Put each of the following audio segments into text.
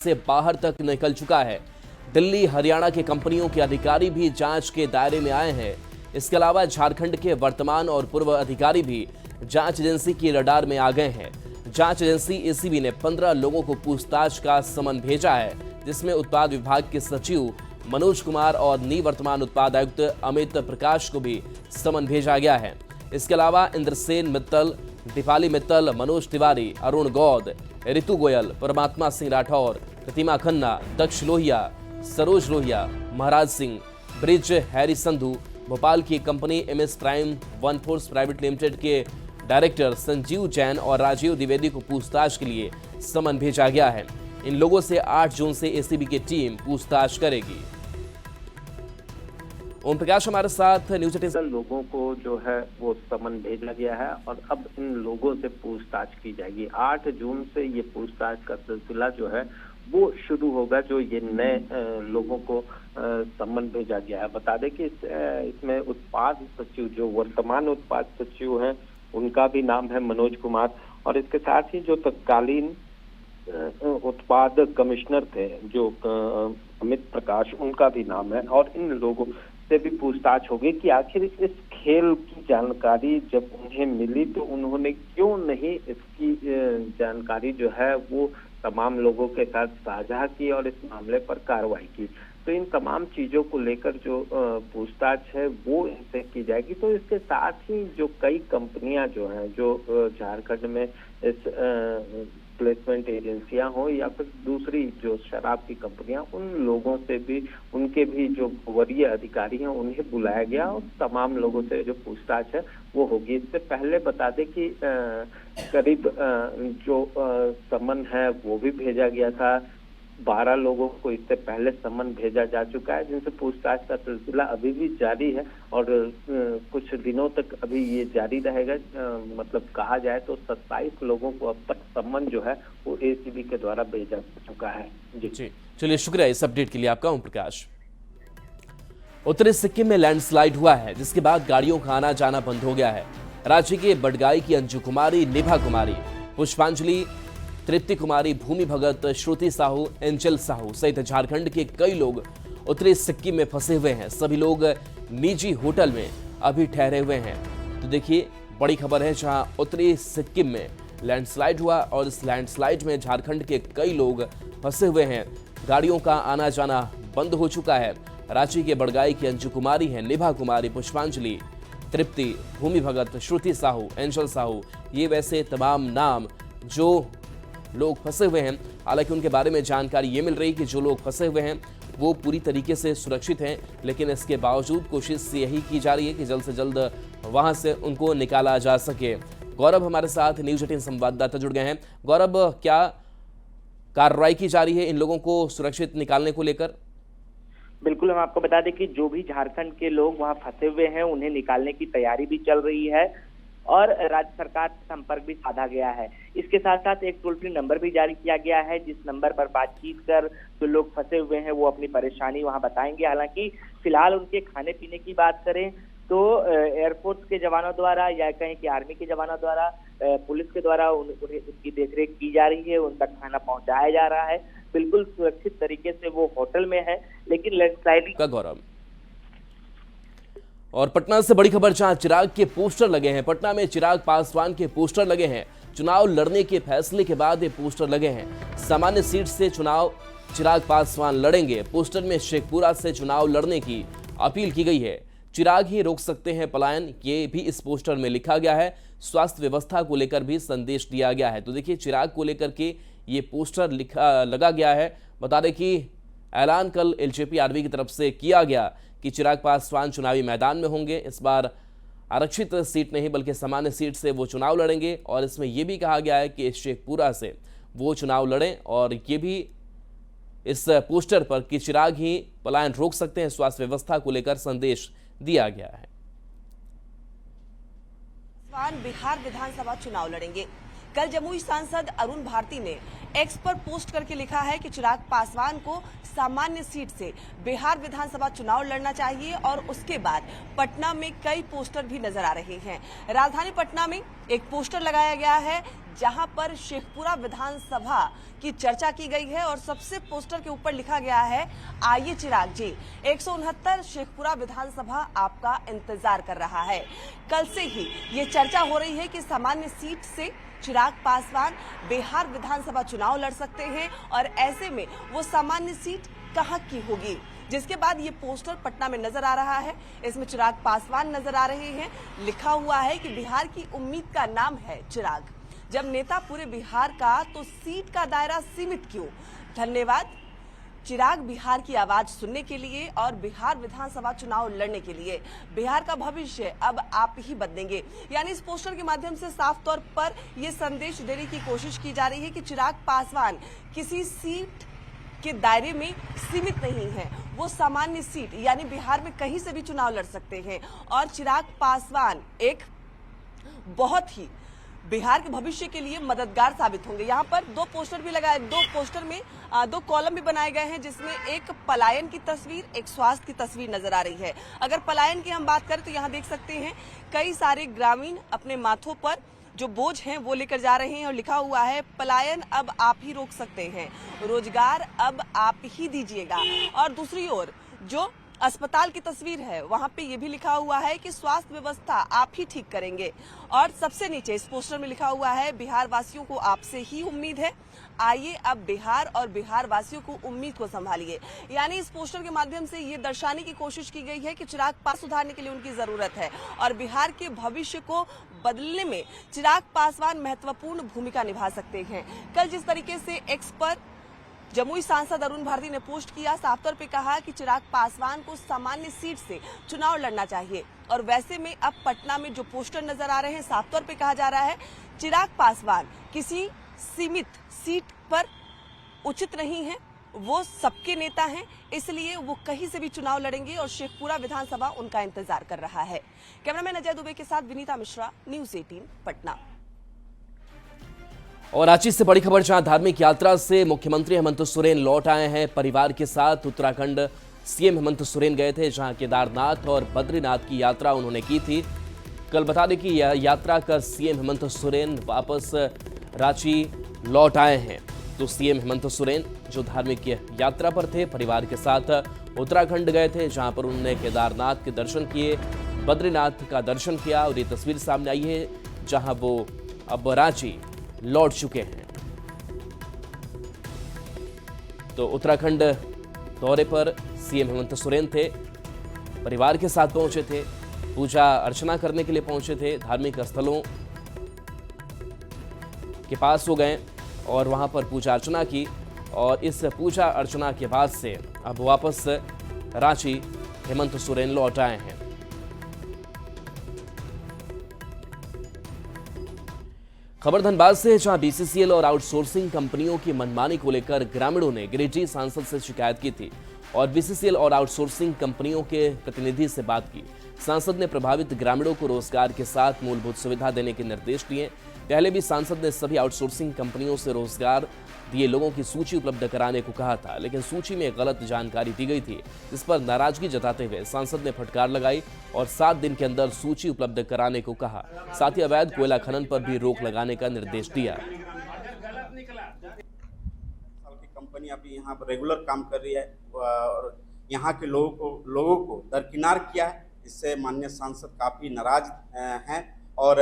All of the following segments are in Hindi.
से बाहर तक निकल चुका है। दिल्ली हरियाणा के कंपनियों के अधिकारी भी जांच के दायरे में आए हैं। इसके अलावा झारखंड के वर्तमान और पूर्व अधिकारी भी जांच एजेंसी की रडार में आ गए हैं। जांच एजेंसी एसीबी ने 15 लोगों को पूछताछ का समन भेजा है, जिसमें उत्पाद विभाग के सचिव मनोज कुमार और निवर्तमान उत्पाद आयुक्त अमित प्रकाश को भी समन भेजा गया है। इसके अलावा इंद्रसेन मित्तल, दीपाली मित्तल, मनोज तिवारी, अरुण गौद, ऋतु गोयल, परमात्मा सिंह राठौर, प्रतिमा खन्ना, दक्ष लोहिया, सरोज लोहिया, महाराज सिंह, ब्रिज हैरी संधू, भोपाल की company MS prime one force private limited के डायरेक्टर संजीव जैन और राजीव द्विवेदी को पूछताछ के लिए समन भेजा गया है। इन लोगों से 8 जून से एसीबी की टीम पूछताछ करेगी। ओम प्रकाश हमारे साथ न्यूज 18 लोगों को जो है वो समन भेजा गया है और अब इन लोगों से पूछताछ की जाएगी। 8 जून से ये पूछताछ का सिलसिला जो है वो शुरू होगा, जो ये नए लोगों को समन भेजा गया है। बता दें कि इसमें उत्पाद सचिव, जो वर्तमान उत्पाद सचिव हैं, उनका भी नाम है मनोज कुमार, और इसके साथ ही जो तत्कालीन उत्पाद कमिश्नर थे जो अमित प्रकाश, उनका भी नाम है। और इन लोगों से भी पूछताछ होगी कि आखिर इस खेल की जानकारी जब उन्हें मिली तो उन्होंने क्यों नहीं इसकी जानकारी जो है वो तमाम लोगों के साथ साझा की और इस मामले पर कार्रवाई की। तो इन तमाम चीजों को लेकर जो पूछताछ है वो इनसे की जाएगी। तो इसके साथ ही जो कई कंपनियां जो हैं, जो झारखंड में इस प्लेसमेंट एजेंसियां हो या फिर दूसरी जो शराब की कंपनियां, उन लोगों से भी, उनके भी जो वरीय अधिकारी हैं, उन्हें बुलाया गया और तमाम लोगों से जो पूछताछ है वो होगी। इससे पहले बता दें कि करीब जो समन है वो भी भेजा गया था। 12 लोगों को इससे पहले समन भेजा जा चुका है, जिनसे पूछताछ का सिलसिला अभी भी जारी है और कुछ दिनों तक अभी ये जारी रहेगा। मतलब कहा जाए तो 27 लोगों को अब तक समन जो है वो एसीबी के द्वारा भेजा चुका है। जी चलिए, शुक्रिया इस अपडेट के लिए आपका ओम प्रकाश। उत्तरी सिक्किम में लैंडस्लाइड हुआ है, जिसके बाद गाड़ियों का आना जाना बंद हो गया है। रांची के बडगाई की अंजू कुमारी, निभा कुमारी, पुष्पांजलि, तृप्ति कुमारी, भूमि भगत, श्रुति साहू, एंजल साहू सहित झारखंड के कई लोग उत्तरी सिक्किम में फंसे हुए हैं। सभी लोग निजी होटल में अभी ठहरे हुए हैं। तो देखिए, बड़ी खबर है, जहां उत्तरी सिक्किम में लैंडस्लाइड हुआ और इस लैंडस्लाइड में झारखंड के कई लोग फंसे हुए हैं। गाड़ियों का आना जाना बंद हो चुका है। रांची के बडगाई की अंजू कुमारी है, निभा कुमारी, पुष्पांजलि, तृप्ति, भूमि भगत, श्रुति साहू, एंजल साहू, ये वैसे तमाम नाम जो लोग फंसे हुए हैं। हालांकि उनके बारे में जानकारी ये मिल रही कि जो लोग फंसे हुए हैं वो पूरी तरीके से सुरक्षित हैं, लेकिन इसके बावजूद कोशिश यही की जा रही है कि जल्द से जल्द वहां से उनको निकाला जा सके। गौरव हमारे साथ न्यूज 18 संवाददाता जुड़ गए हैं। गौरव, क्या कार्रवाई की जा रही है इन लोगों को सुरक्षित निकालने को लेकर? बिल्कुल, हम आपको बता दें कि जो भी झारखंड के लोग वहां फंसे हुए हैं उन्हें निकालने की तैयारी भी चल रही है और राज्य सरकार से संपर्क भी साधा गया है। इसके साथ साथ एक टोल फ्री नंबर भी जारी किया गया है, जिस नंबर पर बातचीत कर जो लोग फंसे हुए हैं वो अपनी परेशानी वहां बताएंगे। हालांकि फिलहाल उनके खाने पीने की बात करें तो एयरफोर्स के जवानों द्वारा या कहें कि आर्मी के जवानों द्वारा, पुलिस के द्वारा उन्हें उनकी देखरेख की जा रही है, उन तक खाना पहुंचाया जा रहा है। बिल्कुल सुरक्षित तरीके से वो होटल में है, लेकिन लैंडस्लाइडिंग का गौरव। और पटना से बड़ी खबर, जहां चिराग के पोस्टर लगे हैं। पटना में चिराग पासवान के पोस्टर लगे हैं। चुनाव लड़ने के फैसले के बाद ये पोस्टर लगे हैं। सामान्य सीट से चुनाव चिराग पासवान लड़ेंगे। पोस्टर में शेखपुरा से चुनाव लड़ने की अपील की गई है। चिराग ही रोक सकते हैं पलायन, ये भी इस पोस्टर में लिखा गया है। स्वास्थ्य व्यवस्था को लेकर भी संदेश दिया गया है। तो देखिए, चिराग को लेकर के ये पोस्टर लगा गया है। बता दें कि ऐलान कल एलजेपी आरवी की तरफ से किया गया कि चिराग पासवान चुनावी मैदान में होंगे। इस बार आरक्षित सीट नहीं बल्कि सामान्य सीट से वो चुनाव लड़ेंगे और इसमें यह भी कहा गया है कि शेखपुरा से वो चुनाव लड़ें। और ये भी इस पोस्टर पर कि चिराग ही पलायन रोक सकते हैं, स्वास्थ्य व्यवस्था को लेकर संदेश दिया गया है। बिहार विधानसभा चुनाव लड़ेंगे। कल जमुई सांसद अरुण भारती ने एक्स पर पोस्ट करके लिखा है कि चिराग पासवान को सामान्य सीट से बिहार विधानसभा चुनाव लड़ना चाहिए। और उसके बाद पटना में कई पोस्टर भी नजर आ रहे हैं। राजधानी पटना में एक पोस्टर लगाया गया है जहां पर शेखपुरा विधानसभा की चर्चा की गई है और सबसे पोस्टर के ऊपर लिखा गया है, आइए चिराग जी, 169 शेखपुरा विधानसभा आपका इंतजार कर रहा है। कल से ही ये चर्चा हो रही है कि सामान्य सीट से चिराग पासवान बिहार विधानसभा चुनाव लड़ सकते हैं और ऐसे में वो सामान्य सीट कहां की होगी, जिसके बाद ये पोस्टर पटना में नजर आ रहा है। इसमें चिराग पासवान नजर आ रहे हैं। लिखा हुआ है कि बिहार की उम्मीद का नाम है चिराग। जब नेता पूरे बिहार का तो सीट का दायरा सीमित क्यों? धन्यवाद चिराग, बिहार की आवाज सुनने के लिए और बिहार विधानसभा चुनाव लड़ने के लिए। बिहार का भविष्य अब आप ही बदलेंगे। यानी इस पोस्टर के माध्यम से साफ तौर पर यह संदेश देने की कोशिश की जा रही है कि चिराग पासवान किसी सीट के दायरे में सीमित नहीं है। वो सामान्य सीट यानी बिहार में कहीं से भी चुनाव लड़ सकते हैं और चिराग पासवान एक बहुत ही बिहार के भविष्य के लिए मददगार साबित होंगे। यहाँ पर दो पोस्टर भी लगाए, दो पोस्टर में दो कॉलम भी बनाए गए हैं जिसमें एक पलायन की तस्वीर, एक स्वास्थ्य की तस्वीर नजर आ रही है। अगर पलायन की हम बात करें तो यहाँ देख सकते हैं कई सारे ग्रामीण अपने माथों पर जो बोझ हैं वो लेकर जा रहे हैं और लिखा हुआ है, पलायन अब आप ही रोक सकते हैं, रोजगार अब आप ही दीजिएगा। और दूसरी ओर जो अस्पताल की तस्वीर है वहां पे ये भी लिखा हुआ है कि स्वास्थ्य व्यवस्था आप ही ठीक करेंगे। और सबसे नीचे इस पोस्टर में लिखा हुआ है, बिहार वासियों को आपसे ही उम्मीद है, आइए अब बिहार और बिहार वासियों को उम्मीद को संभालिए। यानी इस पोस्टर के माध्यम से ये दर्शाने की कोशिश की गई है कि चिराग पास सुधारने के लिए उनकी जरूरत है और बिहार के भविष्य को बदलने में चिराग पासवान महत्वपूर्ण भूमिका निभा सकते हैं। कल जिस तरीके से एक्स पर जमुई सांसद अरुण भारती ने पोस्ट किया, साफ तौर पे कहा कि चिराग पासवान को सामान्य सीट से चुनाव लड़ना चाहिए और वैसे में अब पटना में जो पोस्टर नजर आ रहे हैं साफ तौर पे कहा जा रहा है, चिराग पासवान किसी सीमित सीट पर उचित नहीं है, वो सबके नेता हैं, इसलिए वो कहीं से भी चुनाव लड़ेंगे और शेखपुरा विधानसभा उनका इंतजार कर रहा है। कैमरामैन अजय दुबे के साथ विनीता मिश्रा, न्यूज 18 पटना। और रांची से बड़ी खबर, जहां धार्मिक यात्रा से मुख्यमंत्री हेमंत सोरेन लौट आए हैं परिवार के साथ। उत्तराखंड सीएम हेमंत सोरेन गए थे, जहां केदारनाथ और बद्रीनाथ की यात्रा उन्होंने की थी। कल बता दें कि यह यात्रा कर सीएम हेमंत सोरेन वापस रांची लौट आए हैं। तो सीएम हेमंत सोरेन जो धार्मिक यात्रा पर थे परिवार के साथ उत्तराखंड गए थे, जहां पर उन्होंने केदारनाथ के दर्शन किए, बद्रीनाथ का दर्शन किया और ये तस्वीर सामने आई है जहां वो अब रांची लौट चुके हैं। तो उत्तराखंड दौरे पर सीएम हेमंत सोरेन थे, परिवार के साथ पहुंचे थे, पूजा अर्चना करने के लिए पहुंचे थे, धार्मिक स्थलों के पास हो गए और वहां पर पूजा अर्चना की और इस पूजा अर्चना के बाद से अब वापस रांची हेमंत सोरेन लौट आए हैं। खबर धनबाद से, जहां बीसीसीएल और आउटसोर्सिंग कंपनियों की मनमानी को लेकर ग्रामीणों ने गिरिडीह सांसद से शिकायत की थी और बीसीसीएल और आउटसोर्सिंग कंपनियों के प्रतिनिधि से बात की। सांसद ने प्रभावित ग्रामीणों को रोजगार के साथ मूलभूत सुविधा देने के निर्देश दिए। पहले भी सांसद ने सभी आउटसोर्सिंग कंपनियों से रोजगार दिए लोगों की सूची उपलब्ध कराने को कहा था, लेकिन सूची में गलत जानकारी दी गई थी, जिस पर नाराजगी जताते हुए सांसद ने फटकार लगाई और 7 दिन के अंदर सूची उपलब्ध कराने को कहा। साथ ही अवैध कोयला खनन पर भी रोक लगाने का निर्देश दिया। कंपनी अभी यहाँ पर रेगुलर काम कर रही है और यहाँ के लोगों को दरकिनार किया है, इससे माननीय सांसद काफी नाराज हैं और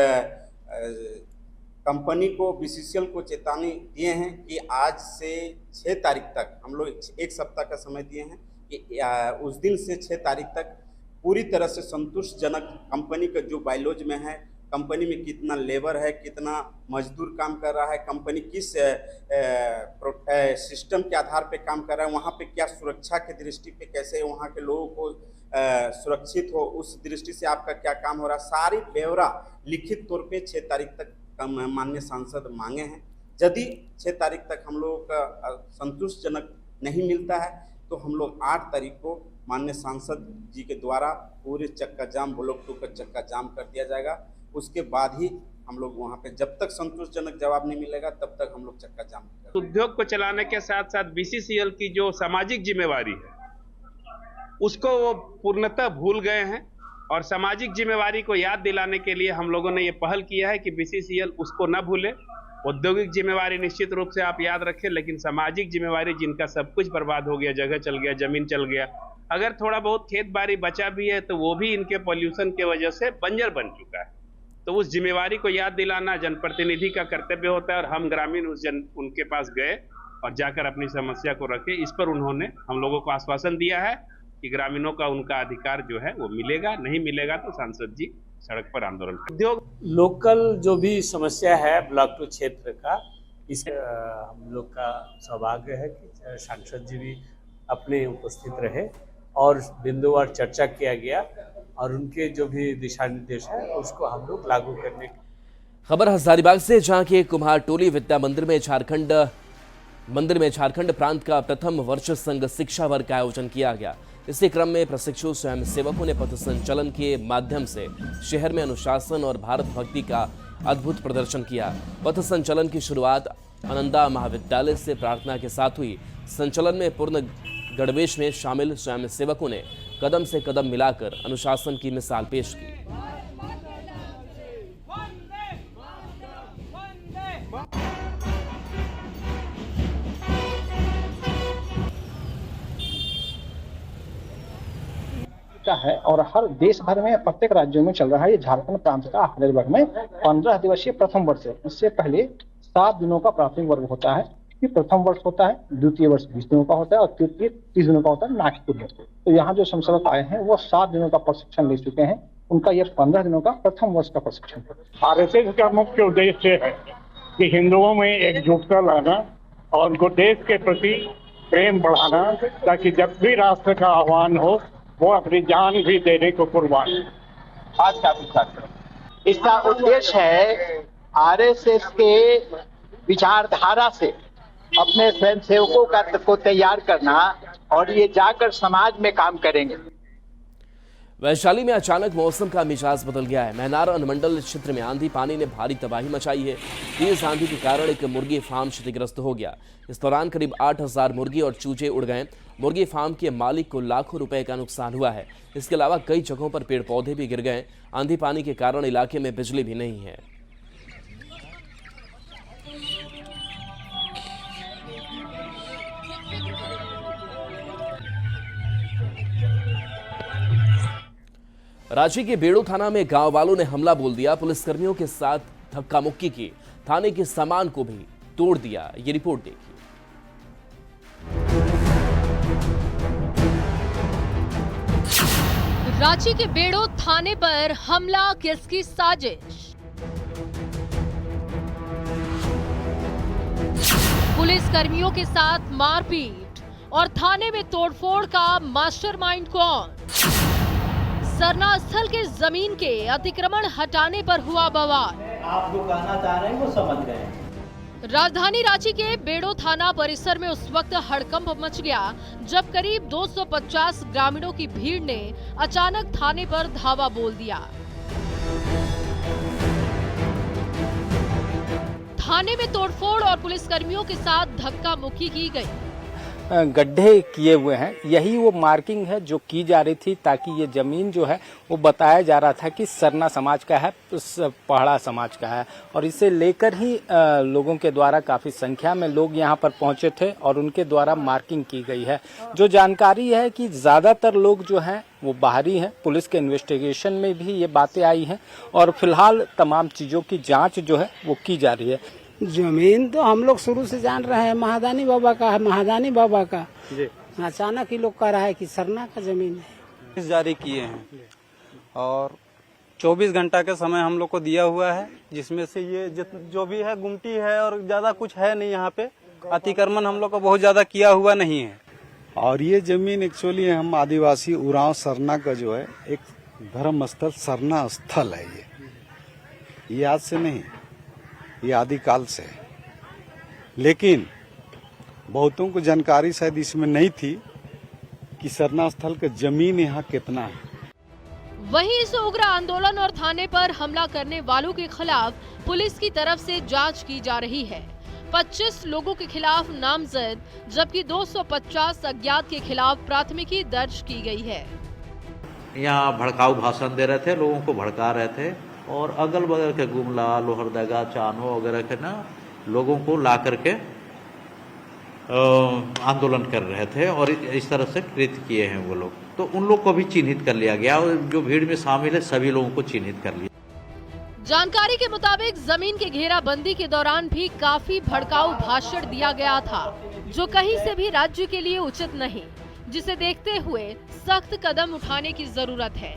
कंपनी को बीसीसीएल को चेतावनी दिए हैं कि आज से 6 तारीख तक, हम लोग 1 सप्ताह का समय दिए हैं कि उस दिन से 6 तारीख तक पूरी तरह से संतुष्टजनक कंपनी का जो बायलॉज में है, कंपनी में कितना लेबर है, कितना मजदूर काम कर रहा है, कंपनी किस सिस्टम के आधार पे काम कर रहा है, वहाँ पे क्या सुरक्षा की दृष्टि पे कैसे वहाँ के लोगों को सुरक्षित हो, उस दृष्टि से आपका क्या काम हो रहा है, सारी ब्यौरा लिखित तौर पे 6 तारीख तक माननीय सांसद मांगे हैं। यदि 6 तारीख तक हम लोगों का संतुष्टजनक नहीं मिलता है तो हम लोग 8 तारीख को माननीय सांसद जी के द्वारा पूरे चक्का जाम, ब्लॉक 2 का चक्का जाम कर दिया जाएगा। उसके बाद ही हम लोग वहाँ पे जब तक संतोषजनक जवाब नहीं मिलेगा तब तक हम लोग चक्का जाम करेंगे। उद्योग को चलाने के साथ साथ बीसीसीएल की जो सामाजिक जिम्मेवारी है उसको वो पूर्णतः भूल गए हैं, और सामाजिक जिम्मेवारी को याद दिलाने के लिए हम लोगों ने ये पहल किया है कि बीसीसीएल उसको न भूले। औद्योगिक जिम्मेवारी निश्चित रूप से आप याद रखें, लेकिन सामाजिक जिम्मेवारी जिनका सब कुछ बर्बाद हो गया, जगह चल गया, जमीन चल गया, अगर थोड़ा बहुत खेत बाड़ी बचा भी है तो वो भी इनके पॉल्यूशन के वजह से बंजर बन चुका है। तो उस जिम्मेवारी को याद दिलाना जनप्रतिनिधि का कर्तव्य होता है, और हम ग्रामीण उनके पास गए और जाकर अपनी समस्या को रखे। इस पर उन्होंने हम लोगों को आश्वासन दिया है कि ग्रामीणों का उनका अधिकार जो है वो मिलेगा, नहीं मिलेगा तो सांसद जी सड़क पर आंदोलन करेंगे। उद्योग लोकल जो भी समस्या है ब्लॉक 2 क्षेत्र का, इस हम लोग का सौभाग्य है कि सांसद जी भी अपने उपस्थित रहे और बिंदुवार चर्चा किया गया, और उनके जो भी दिशा निर्देश है उसको हम लोग लागू करने की। खबर हजारीबाग से, जहां के कुम्हार टोली विद्या मंदिर में झारखंड प्रांत का प्रथम वर्ष संघ शिक्षा वर्ग का आयोजन किया गया। इसी क्रम में प्रशिक्षु स्वयं सेवकों ने पथ संचलन के माध्यम से शहर में अनुशासन और भारत भक्ति का अद्भुत प्रदर्शन किया। पथ संचलन की शुरुआत आनंदा महाविद्यालय से प्रार्थना के साथ हुई। संचलन में पूर्ण गणवेश में शामिल स्वयं सेवकों ने कदम से कदम मिलाकर अनुशासन की मिसाल पेश की। है और हर देश भर में प्रत्येक राज्यों में चल रहा है। ये झारखंड प्रांत का हजारीबाग में 15 दिवसीय प्रथम वर्ष है। इससे पहले 7 दिनों का प्राथमिक वर्ग होता है, फिर प्रथम वर्ष होता है, द्वितीय वर्ष 20 दिनों का होता है और तृतीय 30 दिनों का होता है नागपुर में। तो यहाँ जो संचालक आए हैं वो 7 दिनों का प्रशिक्षण ले चुके हैं। उनका यह 15 दिनों का प्रथम वर्ष का प्रशिक्षण है। आरएसएस का मुख्य उद्देश्य है कि हिंदुओं में एकजुटता लाना और उनको देश के प्रति प्रेम बढ़ाना, ताकि जब भी राष्ट्र का आह्वान हो वो अपनी जान भी देने को कुर्बान। आज का कार्यक्रम इसका उद्देश्य है आरएसएस के विचारधारा से अपने स्वयंसेवकों को तैयार करना, और ये जाकर समाज में काम करेंगे। वैशाली में अचानक मौसम का मिजाज बदल गया है। महनार अनुमंडल क्षेत्र में आंधी पानी ने भारी तबाही मचाई है। तेज आंधी के कारण एक मुर्गी फार्म क्षतिग्रस्त हो गया। इस दौरान करीब 8000 मुर्गी और चूजे उड़ गए। मुर्गी फार्म के मालिक को लाखों रुपए का नुकसान हुआ है। इसके अलावा कई जगहों पर पेड़ पौधे भी गिर गए। आंधी पानी के कारण इलाके में बिजली भी नहीं है। रांची के बेड़ो थाना में गांव वालों ने हमला बोल दिया। पुलिसकर्मियों के साथ धक्का मुक्की की, थाने के सामान को भी तोड़ दिया। ये रिपोर्ट देखिए। रांची के बेड़ो थाने पर हमला, किसकी साजिश? पुलिसकर्मियों के साथ मारपीट और थाने में तोड़फोड़ का मास्टरमाइंड कौन? सरना स्थल के जमीन के अतिक्रमण हटाने पर हुआ बवाल। आप जो कहना चाह रहे हैं वो समझ गए। राजधानी रांची के बेड़ो थाना परिसर में उस वक्त हड़कंप मच गया जब करीब 250 ग्रामीणों की भीड़ ने अचानक थाने पर धावा बोल दिया। थाने में तोड़फोड़ और पुलिसकर्मियों के साथ धक्का मुक्की की गई। गड्ढे किए हुए हैं, यही वो मार्किंग है जो की जा रही थी, ताकि ये जमीन जो है वो बताया जा रहा था कि सरना समाज का है, पहाड़ा समाज का है, और इसे लेकर ही लोगों के द्वारा काफी संख्या में लोग यहाँ पर पहुंचे थे और उनके द्वारा मार्किंग की गई है। जो जानकारी है कि ज्यादातर लोग जो हैं वो बाहरी हैं। पुलिस के इन्वेस्टिगेशन में भी ये बातें आई हैं और फिलहाल तमाम चीजों की जाँच जो है वो की जा रही है। जमीन तो हम लोग शुरू से जान रहे हैं महादानी बाबा का है, महादानी बाबा का। अचानक ही लोग कह रहा है कि सरना का जमीन है। जारी किए हैं और 24 घंटा का समय हम लोग को दिया हुआ है, जिसमें से ये जो भी है गुमटी है और ज्यादा कुछ है नहीं। यहाँ पे अतिक्रमण हम लोग को बहुत ज्यादा किया हुआ नहीं है। और ये जमीन एक्चुअली हम आदिवासी उरांव सरना का जो है एक धर्म स्थल सरना स्थल है। ये आज से नहीं, ये आदिकाल से है। लेकिन बहुतों को जानकारी शायद इसमें नहीं थी कि सरना स्थल का जमीन यहाँ कितना है। वहीं इस उग्र आंदोलन और थाने पर हमला करने वालों के खिलाफ पुलिस की तरफ से जांच की जा रही है। 25 लोगों के खिलाफ नामजद जबकि 250 अज्ञात के खिलाफ प्राथमिकी दर्ज की गई है। यहाँ भड़काऊ भाषण दे रहे थे, लोगों को भड़का रहे थे और अगल बगल के गुमला, लोहरदगा, चानो वगैरह के ना लोगों को ला करके आंदोलन कर रहे थे और इस तरह से कृत्य किए हैं वो लोग। तो उन लोग को भी चिन्हित कर लिया गया और जो भीड़ में शामिल है सभी लोगों को चिन्हित कर लिया। जानकारी के मुताबिक जमीन के घेराबंदी के दौरान भी काफी भड़काऊ भाषण दिया गया था, जो कहीं से भी राज्य के लिए उचित नहीं, जिसे देखते हुए सख्त कदम उठाने की जरूरत है।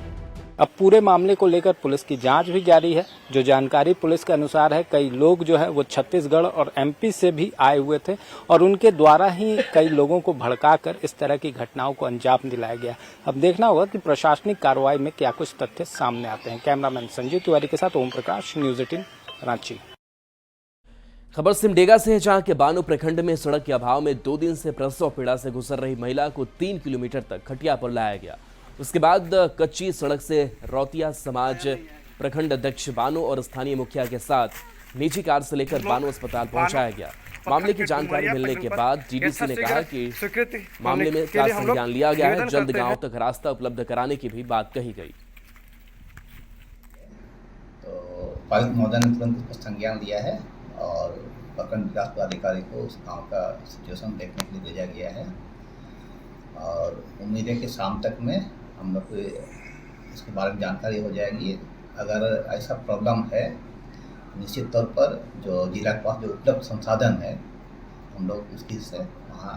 अब पूरे मामले को लेकर पुलिस की जांच भी जारी है। जो जानकारी पुलिस के अनुसार है, कई लोग जो है वो छत्तीसगढ़ और एमपी से भी आए हुए थे और उनके द्वारा ही कई लोगों को भड़काकर इस तरह की घटनाओं को अंजाम दिलाया गया। अब देखना होगा कि प्रशासनिक कार्रवाई में क्या कुछ तथ्य सामने आते हैं। कैमरामैन संजीव तिवारी के साथ ओम प्रकाश, न्यूज़ 18 रांची। खबर सिमडेगा से है, जहां के बानो प्रखंड में सड़क के अभाव में 2 दिन से प्रसव पीड़ा से गुजर रही महिला को 3 किलोमीटर तक खटिया पर लाया गया। उसके बाद कच्ची सड़क से रौतिया समाज प्रखंड अध्यक्ष बानो और स्थानीय मुखिया के साथ निजी कार से लेकर बानो अस्पताल पहुंचाया गया। मामले की जानकारी मिलने के बाद डीडीसी ने कहा कि मामले में का संज्ञान लिया गया है, जल्द गांव तक रास्ता उपलब्ध कराने की भी बात कही गई। तो उपायुक्त महोदय ने तुरंत इसका संज्ञान लिया है और प्रखंड विकास पदाधिकारी को उस गाँव का सिचुएशन देखने के लिए भेजा गया है और उम्मीद है कि शाम तक में हम लोग को इसके बारे में जानकारी हो जाएगी। अगर ऐसा प्रॉब्लम है निश्चित तौर पर जो जिला के पास जो उपलब्ध संसाधन है हम लोग उसकी से वहाँ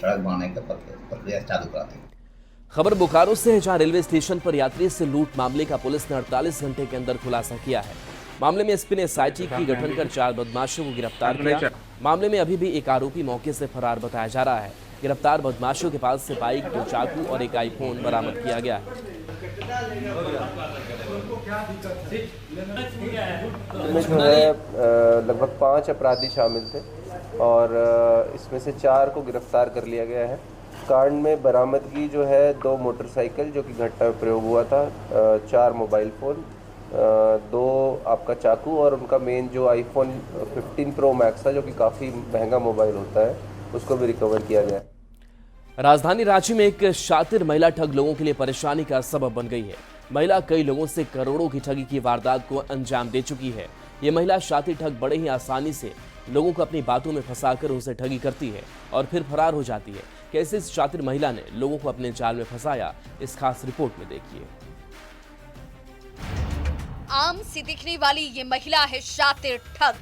सड़क बनाने का प्रक्रिया चालू कराते हैं। खबर बोकारो से है, जहां रेलवे स्टेशन पर यात्री से लूट मामले का पुलिस ने 48 घंटे के अंदर खुलासा किया है। मामले में एसपी ने एसआईटी की गठन कर 4 बदमाशों को गिरफ्तार किया। मामले में अभी भी एक आरोपी मौके से फरार बताया जा रहा है। गिरफ्तार बदमाशों के पास से बाइक, 2 चाकू और एक आईफोन बरामद किया गया है। इसमें जो है लगभग 5 अपराधी शामिल थे और इसमें से 4 को गिरफ्तार कर लिया गया है। कांड में बरामदगी जो है 2 मोटरसाइकिल जो कि घटना में प्रयोग हुआ था, 4 मोबाइल फ़ोन, 2 आपका चाकू और उनका मेन जो आईफोन 15 प्रो मैक्स था जो कि काफ़ी महंगा मोबाइल होता है उसको भी रिकवर किया गया। राजधानी रांची में एक शातिर महिला ठग लोगों के लिए परेशानी का सबब बन गई है। महिला कई लोगों से करोड़ों की ठगी की वारदात को अंजाम दे चुकी है। ये महिला शातिर ठग बड़े ही आसानी से लोगों को अपनी बातों में फंसाकर उनसे ठगी करती है और फिर फरार हो जाती है। कैसे इस शातिर महिला ने लोगों को अपने जाल में फंसाया, इस खास रिपोर्ट में देखिए। आम सी दिखने वाली ये महिला है शातिर ठग।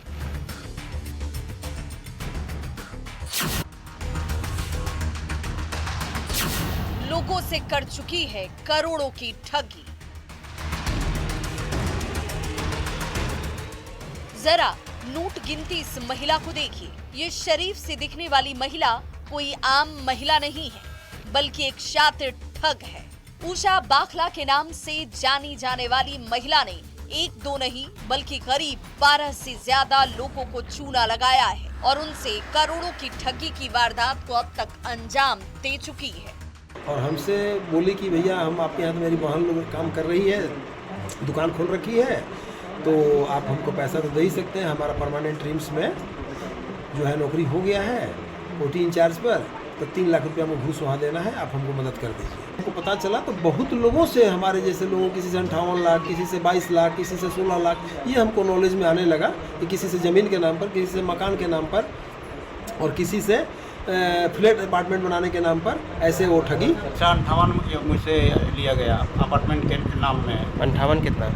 लोगों से कर चुकी है करोड़ों की ठगी। जरा नोट गिनती इस महिला को देखिए। ये शरीफ से दिखने वाली महिला कोई आम महिला नहीं है, बल्कि एक शातिर ठग है। उषा बाखला के नाम से जानी जाने वाली महिला ने 1-2 नहीं बल्कि करीब 12 से ज्यादा लोगों को चूना लगाया है और उनसे करोड़ों की ठगी की वारदात को अब तक अंजाम दे चुकी है। और हमसे बोली कि भैया हम आपके यहाँ, तो मेरी बहन लोग काम कर रही है, दुकान खोल रखी है, तो आप हमको पैसा तो दे ही सकते हैं। हमारा परमानेंट टीम्स में जो है नौकरी हो गया है ओटी इंचार्ज पर, तो 3 लाख रुपया में घूस वहाँ देना है, आप हमको मदद कर दीजिए। हमको पता चला तो बहुत लोगों से, हमारे जैसे लोगों, किसी से 58 लाख, किसी से 22 लाख, किसी से 16 लाख, ये हमको नॉलेज में आने लगा कि किसी से ज़मीन के नाम पर, किसी से मकान के नाम पर और किसी से फ्लैट अपार्टमेंट बनाने के नाम पर ऐसे वो ठगी। 58 मुझसे लिया गया अपार्टमेंट के नाम में। 58 कितना?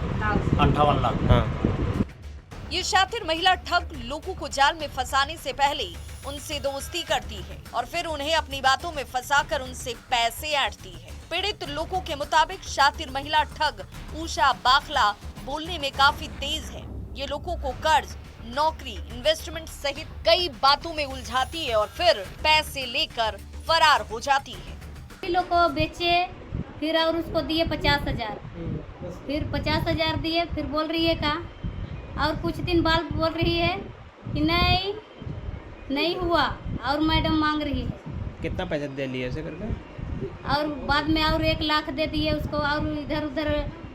58 लाख। हाँ। ये शातिर महिला ठग लोगों को जाल में फंसाने से पहले उनसे दोस्ती करती है और फिर उन्हें अपनी बातों में फंसाकर उनसे पैसे ऐंठती है। पीड़ित लोगों के मुताबिक शातिर महिला ठग उषा बाखला बोलने में काफी तेज है। ये लोगों को कर्ज, नौकरी, इन्वेस्टमेंट सहित कई बातों में उलझाती है और फिर पैसे लेकर फरार हो जाती है। लोग को बेचे, फिर और उसको दिए 50,000, फिर 50,000 दिए, फिर बोल रही है का, और कुछ दिन बाद बोल रही है कि नहीं हुआ और मैडम मांग रही है। कितना पैसा दे लिया ऐसे करके? और बाद में और 1 लाख दे दिए उसको, और इधर उधर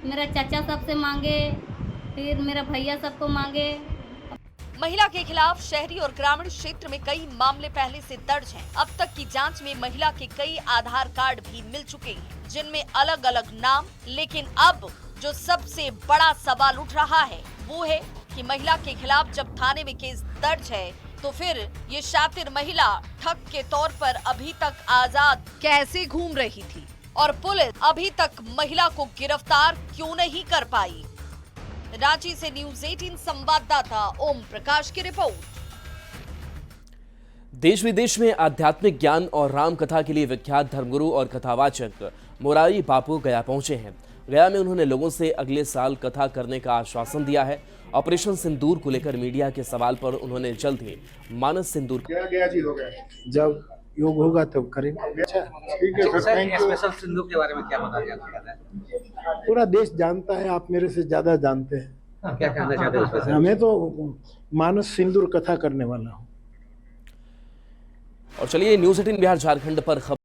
मेरा चाचा सबसे मांगे, फिर मेरा भैया सबको मांगे। महिला के खिलाफ शहरी और ग्रामीण क्षेत्र में कई मामले पहले से दर्ज हैं। अब तक की जांच में महिला के कई आधार कार्ड भी मिल चुके हैं, जिनमें अलग अलग नाम। लेकिन अब जो सबसे बड़ा सवाल उठ रहा है वो है कि महिला के खिलाफ जब थाने में केस दर्ज है तो फिर ये शातिर महिला ठग के तौर पर अभी तक आजाद कैसे घूम रही थी और पुलिस अभी तक महिला को गिरफ्तार क्यों नहीं कर पाई। रांची से न्यूज़ 18 संवाददाता ओम प्रकाश की रिपोर्ट। देश विदेश में आध्यात्मिक ज्ञान और राम कथा के लिए विख्यात धर्मगुरु और कथावाचक मोरारी बापू गया पहुंचे हैं। गया में उन्होंने लोगों से अगले साल कथा करने का आश्वासन दिया है। ऑपरेशन सिंदूर को लेकर मीडिया के सवाल पर उन्होंने जल्द ही मानस सिंदूर गया जी हो गया, जब योग होगा तब करेंगे। अच्छा ठीक है सर, थैंक यू। स्पेशल सिंदूर के बारे में क्या बताना चाहते हैं? पूरा देश जानता है, आप मेरे से ज्यादा जानते हैं। क्या कहना चाहते हैं उस पर? मैं तो मानस सिंदूर कथा करने वाला हूँ। और चलिए न्यूज़ 18 बिहार झारखंड पर खबर